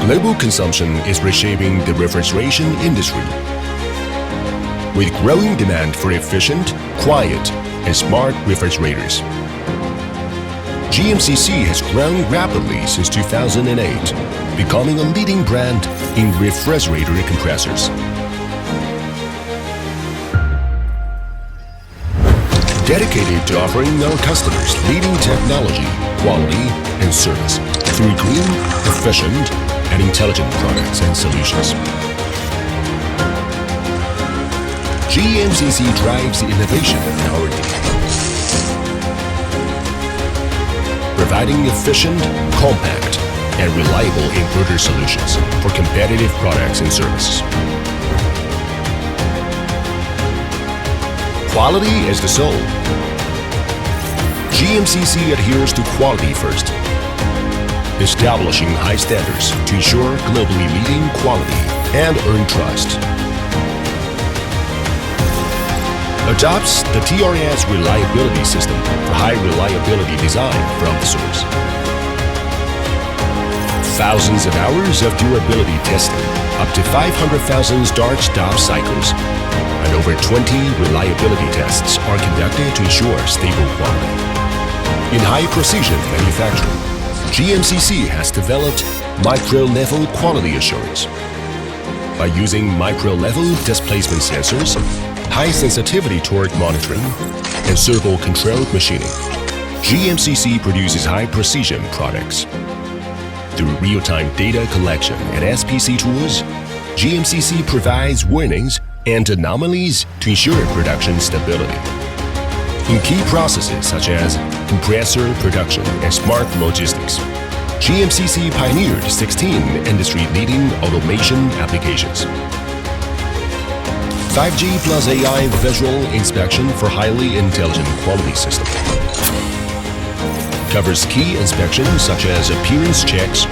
Global consumption is reshaping the refrigeration industry. With growing demand for efficient, quiet, and smart refrigerators, GMCC has grown rapidly since 2008, becoming a leading brand in refrigerator compressors. Dedicated to offering our customers leading technology, quality, and service through green, efficient, and intelligent products and solutions. GMCC drives innovation in R&D, providing efficient, compact, and reliable inverter solutions for competitive products and services. Quality is the soul. GMCC adheres to quality first, establishing high standards to ensure globally leading quality and earn trust. Adopts the TRS reliability system for high reliability design from the source. Thousands of hours of durability testing, up to 500,000 start-stop cycles, and over 20 reliability tests are conducted to ensure stable quality. In high-precision manufacturing, GMCC has developed micro-level quality assurance. By using micro-level displacement sensors, high-sensitivity torque monitoring, and servo-controlled machining, GMCC produces high-precision products. Through real-time data collection and SPC tools, GMCC provides warnings and anomalies to ensure production stability. In key processes such as compressor production and smart logistics, GMCC pioneered 16 industry-leading automation applications. 5G plus AI visual inspection for highly intelligent quality system. Covers key inspections such as appearance checks,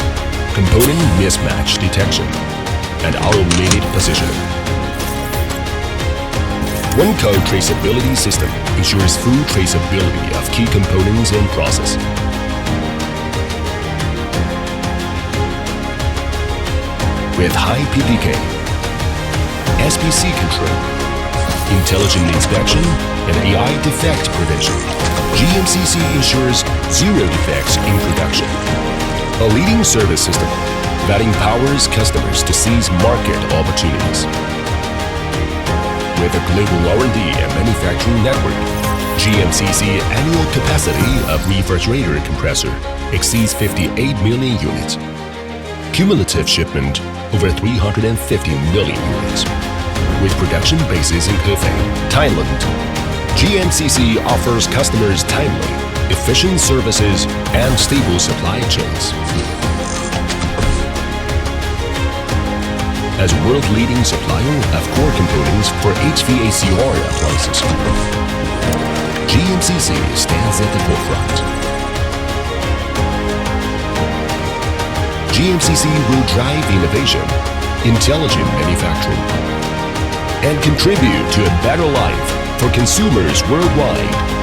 component mismatch detection, and automated positioning. One-code traceability system ensures full traceability of key components and process. With high PPK, SPC control, intelligent inspection, and AI defect prevention, GMCC ensures zero defects in production. A leading service system that empowers customers to seize market opportunities. With a global R&D and manufacturing network, GMCC annual capacity of refrigerator compressor exceeds 58 million units. Cumulative shipment over 350 million units. With production bases in Hefei, Thailand, GMCC offers customers timely, efficient services and stable supply chains. As world-leading supplier of core components for HVACR appliances, GMCC stands at the forefront. GMCC will drive innovation, intelligent manufacturing, and contribute to a better life for consumers worldwide.